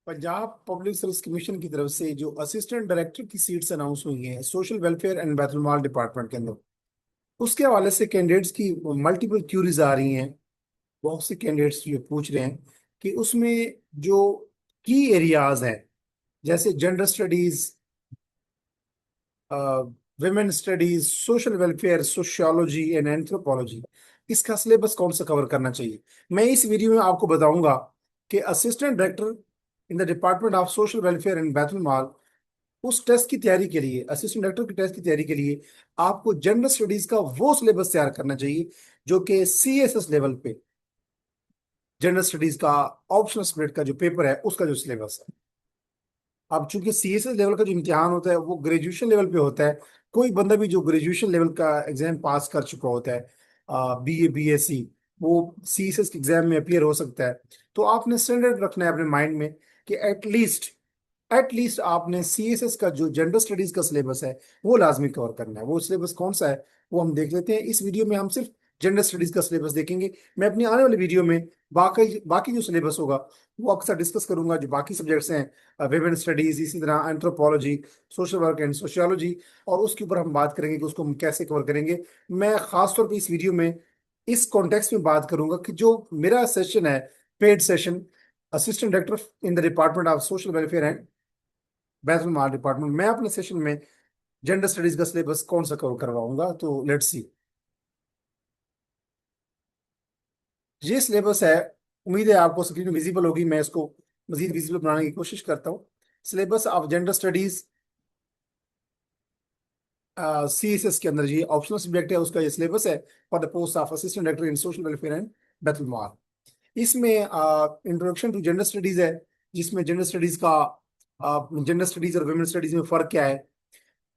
Punjab public service commission की तरफ से जो असिस्टेंट डायरेक्टर की सीट्स अनाउंस हुई हैं social welfare and Betul department के अंदर, उसके हवाले से कैंडिडेट्स की मल्टीपल क्यूरीज आ रही हैं। बहुत से कैंडिडेट्स ये पूछ रहे हैं कि उसमें जो की एरियाज हैं, जैसे gender studies, women studies, social welfare, sociology and anthropology, इसका सिलेबस कौन सा कवर करना चाहिए। मैं इस वीडियो में आपको बताऊंगा कि assistant director in the department of social welfare and Baitul Maal, उस टेस्ट की तैयारी के लिए, असिस्टेंट डायरेक्टर की टेस्ट की तैयारी के लिए आपको जनरल स्टडीज का वो सिलेबस तैयार करना चाहिए जो कि CSS लेवल पे जनरल स्टडीज का ऑप्शनल सब्जेक्ट का जो पेपर है उसका जो सिलेबस है। अब चूंकि CSS लेवल का जो इम्तिहान होता है वो ग्रेजुएशन लेवल पे होता है। कोई बंदा भी जो ग्रेजुएशन लेवल का एग्जाम पास कर चुका होता है, BA BSc, वो CSS के एग्जाम में अपियर हो सकता है। तो आपने स्टैंडर्ड रखना है अपने माइंड में कि एटलीस्ट आपने CSS का जो जनरल स्टडीज का सिलेबस है वो लाजमी कवर करना है। वो सिलेबस कौन सा है वो हम देख लेते हैं। इस वीडियो में हम सिर्फ जनरल स्टडीज का सिलेबस देखेंगे। मैं अपनी आने वाली वीडियो में बाकी बाकी जो सिलेबस होगा वो आपके साथ डिस्कस करूंगा, जो बाकी सब्जेक्ट्स हैं, विमेन स्टडीज, इसी तरह anthropology, social work and sociology, और उसके ऊपर हम बात करेंगे कि उसको हम कैसे कवर करेंगे। मैं खास तौर पे इस वीडियो में इस कॉन्टेक्स्ट में बात करूंगा कि जो मेरा सेशन है, paid session, assistant director in the department of social welfare and Baitul mall department, मैं अपने सेशन में जेंडर स्टडीज का सिलेबस कौन सा कवर करवाऊंगा। तो लेट्स सी। ये सिलेबस है, उम्मीद है आपको स्क्रीन विजिबल होगी। मैं इसको मजीद विजिबल बनाने की कोशिश करता हूँ। Syllabus of gender studies CSS के अंदर ये ऑप्शनल सब्जेक्ट है, उसका ये सिलेबस है for the post of assistant director in social welfare and Baitul Maal. इसमें इंट्रोडक्शन टू जेंडर स्टडीज है, जिसमें जेंडर स्टडीज और वुमेन स्टडीज में फर्क क्या है,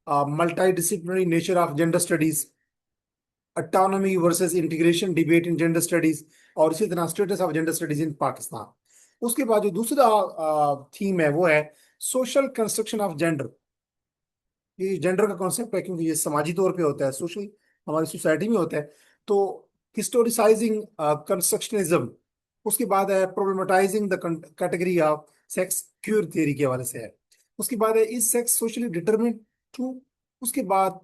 multidisciplinary nature of gender studies, autonomy versus integration debate in gender studies, और इसी तरह status of gender studies in Pakistan. उसके बाद जो दूसरा थीम है वो है सोशल कंस्ट्रक्शन ऑफ जेंडर। ये जेंडर का कॉन्सेप्ट है क्योंकि ये समाजी तौर पे होता है, सोशल हमारी सोसाइटी में होता है। तो हिस्टोरिसाइजिंग कंस्ट्रक्शनिज्म। उसके बाद है problematising the category of sex queer theory के हवाले से है। उसके बाद है is sex socially determined true. उसके बाद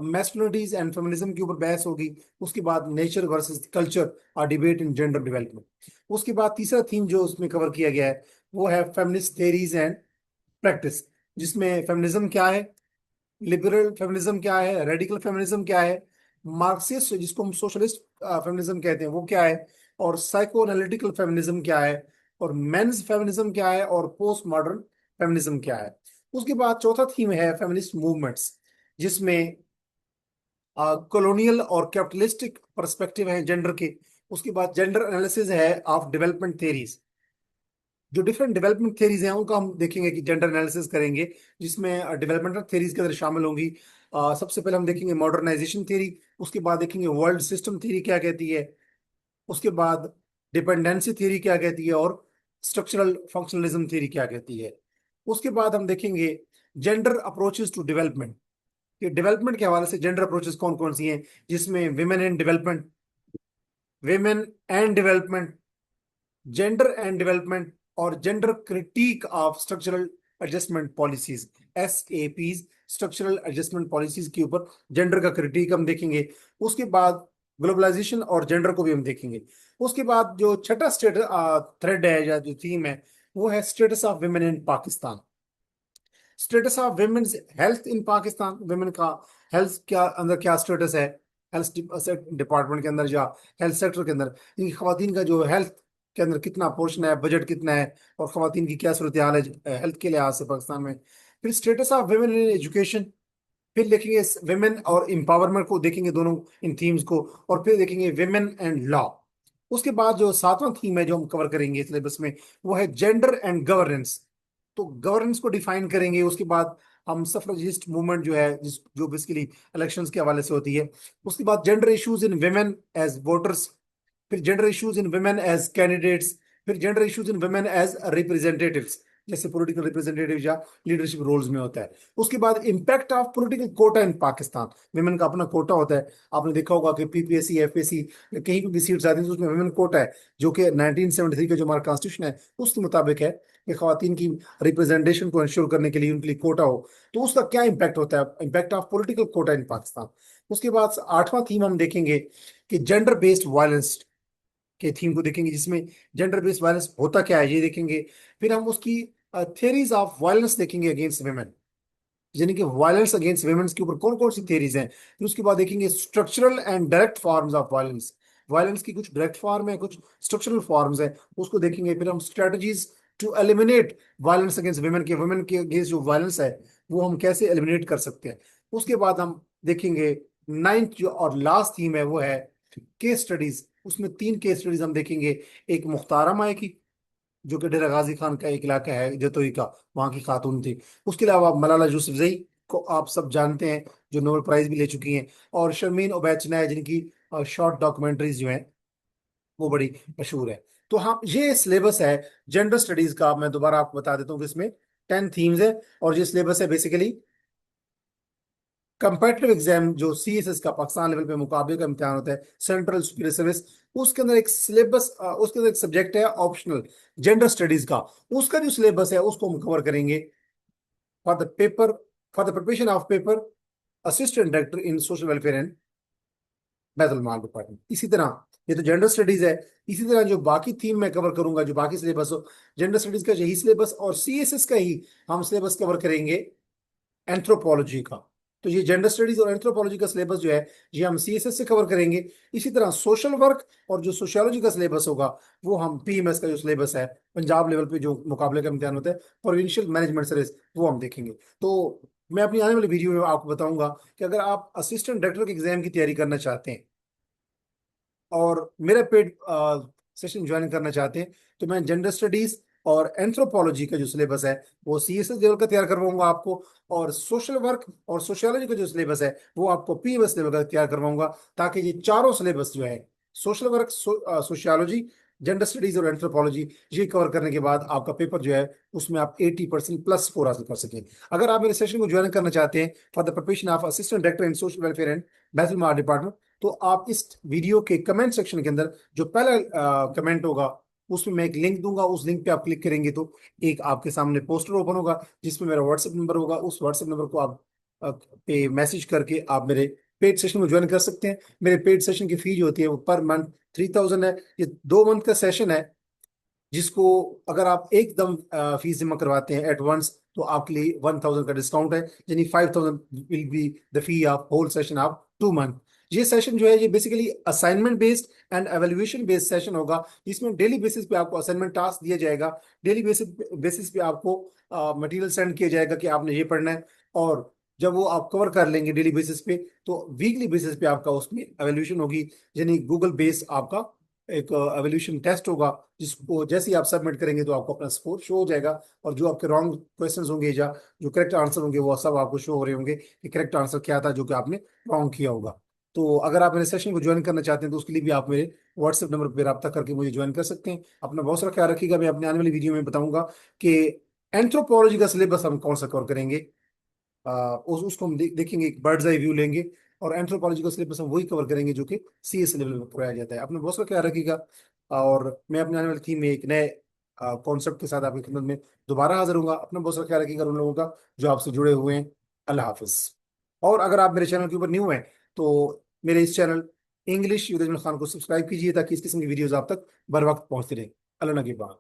मैस्कुलिनिटीज एंड फेमिनिज्म के ऊपर बहस होगी। उसके बाद नेचर वर्सेस कल्चर और डिबेट इन जेंडर डेवलपमेंट। उसके बाद तीसरा थीम जो उसमें कवर किया गया है वो है फेमिनिस्ट थियरीज एंड प्रैक्टिस, जिसमें फेमिनिज्म क्या है, लिबरल फेमिनिज्म क्या है, रेडिकल फेमिनिज्म क्या है, मार्क्सिस्ट जिसको हम सोशलिस्ट फेमिनिज्म कहते हैं वो क्या है, और साइको एनालिटिकल फेमिनिज्म क्या है, और मेंस फेमिनिज्म क्या है, और पोस्ट मॉडर्न फेमिनिज्म क्या है। उसके बाद चौथा थीम है फेमिनिस्ट मूवमेंट्स, जिसमें कॉलोनियल और कैपिटलिस्टिक पर्सपेक्टिव है जेंडर के। उसके बाद जेंडर एनालिसिस है ऑफ डेवलपमेंट थेरीज। जो डिफरेंट डेवलपमेंट थेरीज हैं उनका हम देखेंगे कि जेंडर एनालिसिस करेंगे, जिसमें डेवलपमेंटल थेरीज के अंदर शामिल होंगी। सबसे पहले हम देखेंगे मॉडर्नाइजेशन थेरी। उसके बाद देखेंगे वर्ल्ड सिस्टम थेरी क्या कहती है। उसके बाद डिपेंडेंसी थेरी क्या कहती है, और स्ट्रक्चरल फंक्शनलिज्म थेरी क्या कहती है। उसके बाद हम देखेंगे जेंडर अप्रोचेस टू डेवलपमेंट, कि डेवलपमेंट के हवाले से जेंडर अप्रोचेस कौन कौन सी हैं, जिसमें women and development, gender and development, और gender critique of structural adjustment policies, SAPs, structural adjustment policies के ऊपर जेंडर का क्रिटिक हम देखेंगे। उसके बाद ग्लोबलाइजेशन और जेंडर को भी हम देखेंगे। उसके बाद जो छठा स्टेट थ्रेड है या जो थीम है वो है status of women in Pakistan. Status of women's health in Pakistan, women का हेल्थ क्या अंदर क्या स्टेटस है, हेल्थ डिपार्टमेंट के अंदर या हेल्थ सेक्टर के अंदर इन खवातीन का जो हेल्थ के अंदर कितना पोर्शन है, बजट कितना है, और खवातीन की क्या सूरत हाल है हेल्थ के लिहाज से पाकिस्तान में। फिर status of women in education, फिर देखेंगे विमेन और एम्पावरमेंट को देखेंगे, दोनों इन थीम्स को। और फिर देखेंगे विमेन एंड लॉ। उसके बाद जो सातवां थीम है जो हम कवर करेंगे सिलेबस में वो है जेंडर एंड गवर्नेंस। तो गवर्नेंस को डिफाइन करेंगे। उसके बाद हम सफराजिस्ट मूवमेंट जो है जो बेसिकली इलेक्शंस के हवाले से होती है। उसके बाद gender issues in women as voters, फिर gender issues in women as candidates, फिर gender issues in women as representatives. जैसे पॉलिटिकल रिप्रेजेंटेटिव या लीडरशिप रोल्स में होता है। उसके बाद impact of political quota in Pakistan, women का अपना कोटा होता है। आपने देखा होगा कि पीपीएससी, एफएससी, कहीं भी सीट्स आती है तो उसमें विमेन कोटा है, जो कि 1973 का जो हमारा कॉन्स्टिट्यूशन है उसके मुताबिक है कि खवातीन की रिप्रेजेंटेशन को इंश्योर करने के लिए उनके लिए कोटा हो। तो उसका क्या इम्पैक्ट होता है, impact of political quota in Pakistan. उसके बाद आठवां थीम हम देखेंगे कि जेंडर बेस्ड वायलेंस के थीम को देखेंगे, जिसमें जेंडर बेस्ड वायलेंस होता क्या है ये देखेंगे। फिर हम उसकी थियरीज ऑफ वायलेंस देखेंगे अगेंस्ट वेमेन, यानी कि वायलेंस अगेंस्ट वेमेन के ऊपर कौन कौन सी थियरीज हैं। फिर उसके बाद देखेंगे structural and direct forms of violence, violence की कुछ डायरेक्ट फॉर्म है, कुछ स्ट्रक्चरल फॉर्म्स है, उसको देखेंगे। फिर हम strategies to eliminate violence against women के अगेंस्ट जो वायलेंस है वो हम कैसे एलिमिनेट कर सकते हैं। उसके बाद हम देखेंगे नाइन्थ जो और लास्ट थीम है वो है केस स्टडीज। उसमें तीन केस स्टडीज हम देखेंगे। एक मुख्तार माए की, जो कि डेरा गाजी खान का एक इलाका है जतोई का, वहां की खातून थी। उसके अलावा मलाला यूसुफजई को आप सब जानते हैं, जो नोबेल प्राइज भी ले चुकी हैं। और शर्मीन ओबैद चिनाय, जिनकी शॉर्ट डॉक्यूमेंट्रीज जो हैं वो बड़ी मशहूर है। तो हाँ, ये सिलेबस है जेंडर स्टडीज का। मैं दोबारा आपको बता देता हूँ कि इसमें 10 थीम्स है, और ये सिलेबस है बेसिकली कंपेटिटिव एग्जाम जो सीएसएस का पाकिस्तान लेवल पे मुकाबले का इम्तिहान होता है, सेंट्रल सुपीरियर सर्विस। उसके अंदर एक सिलेबस, उसके अंदर एक सब्जेक्ट है ऑप्शनल जेंडर स्टडीज का। उसका जो सिलेबस है उसको हम कवर करेंगे for the paper, for the preparation of paper assistant director in social welfare and Baitul mall department. इसी तरह ये तो जेंडर स्टडीज है। इसी तरह जो बाकी थीम मैं कवर करूंगा, जो बाकी सिलेबस हो, जेंडर स्टडीज का यही सिलेबस और सीएसएस का ही हम सिलेबस कवर करेंगे एंथ्रोपोलॉजी का। तो ये जेंडर स्टडीज और एंथ्रोपोलॉजी का सिलेबस जो है ये हम सीएसएस से कवर करेंगे। इसी तरह सोशल वर्क और जो सोशियोलॉजी का सिलेबस होगा वो हम पीएमएस का जो सिलेबस है, पंजाब लेवल पे जो मुकाबले का इम्तिहान होता है, प्रोविंशियल मैनेजमेंट सर्विस, वो हम देखेंगे। तो मैं अपनी आने वाली वीडियो में आपको बताऊंगा कि अगर आप असिस्टेंट डायरेक्टर के एग्जाम की तैयारी करना चाहते हैं और मेरा पेड सेशन ज्वाइन करना चाहते हैं, तो मैं जेंडर स्टडीज और एंथ्रोपोलॉजी का जो सिलेबस है वो सीएसएस लेवल का तैयार करवाऊंगा आपको, और सोशल वर्क और सोशियोलॉजी का जो सिलेबस है वो आपको पीएमएस लेवल का तैयार करवाऊंगा, ताकि ये चारों सिलेबस जो है social work, sociology, gender studies और एंथ्रोपोलॉजी, ये कवर करने के बाद आपका पेपर जो है उसमें आप 80% प्लस स्कोर हासिल कर सकें। अगर आप मेरे सेशन को ज्वाइन करना चाहते हैं for the preparation of assistant director in social welfare and Baitul mall department, तो आप इस वीडियो के कमेंट सेक्शन के अंदर जो पहला कमेंट होगा उसमें मैं एक लिंक दूंगा, उस लिंक पे आप क्लिक करेंगे तो एक आपके सामने पोस्टर ओपन होगा जिसमें मेरा व्हाट्सएप नंबर होगा। उस व्हाट्सएप नंबर को आप पे मैसेज करके आप मेरे पेड सेशन में ज्वाइन कर सकते हैं। मेरे पेड सेशन की फी जो होती है वो पर मंथ 3000 है। ये 2 मंथ का सेशन है, जिसको अगर आप एकदम फीस जमा करवाते हैं एडवांस तो आपके लिए 1000 का डिस्काउंट है, यानी 5000 will be the fee of whole session of 2 month. ये सेशन जो है ये basically assignment based and evaluation based session होगा, जिसमें डेली बेसिस पे आपको असाइनमेंट टास्क दिया जाएगा। डेली बेसिस पे आपको मटेरियल सेंड किया जाएगा कि आपने ये पढ़ना है, और जब वो आप कवर कर लेंगे डेली बेसिस पे तो वीकली बेसिस पे आपका उसमें एवेल्यूशन होगी, यानी गूगल बेस्ड आपका एक एवोल्यूशन टेस्ट होगा, जिसको जैसे ही आप सबमिट करेंगे तो आपको अपना स्कोर शो हो जाएगा। और जो आपके रॉन्ग क्वेश्चंस होंगे या जो करेक्ट आंसर होंगे वो सब आपको शो हो रहे होंगे कि करेक्ट आंसर क्या था जो कि आपने रॉन्ग किया होगा। तो अगर आप मेरे सेशन को ज्वाइन करना चाहते हैं तो उसके लिए भी आप मेरे व्हाट्सएप नंबर पर रब्ता करके मुझे ज्वाइन कर सकते हैं। अपना बहुत सारा ख्याल रखिएगा। मैं अपने आने वाली वीडियो में बताऊंगा कि एंथ्रोपोलॉजी का सिलेबस हम कौन सा कवर करेंगे। उसको हम देखेंगे, एक बर्ड्स आई व्यू लेंगे, और एंथ्रोपोलॉजी का सिलेबस हम वही कवर करेंगे जो कि सीएस लेवल में पढ़ाया जाता है। अपने बहुत सारा ख्याल रखिएगा, और मैं अपने आने वाली थीम में एक नए कॉन्सेप्ट के साथ आपकी खिदमत में दोबारा हाजिर होऊंगा। अपना बहुत सारा ख्याल रखिएगा उन लोगों का जो आपसे जुड़े हुए हैं। अल्लाह हाफिज। और अगर आप मेरे चैनल के ऊपर न्यू हैं तो मेरे इस चैनल इंग्लिश यूरजमल खान को सब्सक्राइब कीजिए, ताकि इस किस्म की वीडियोज आप तक बर वक्त पहुंचती रहे। अल्लाह नगेबान।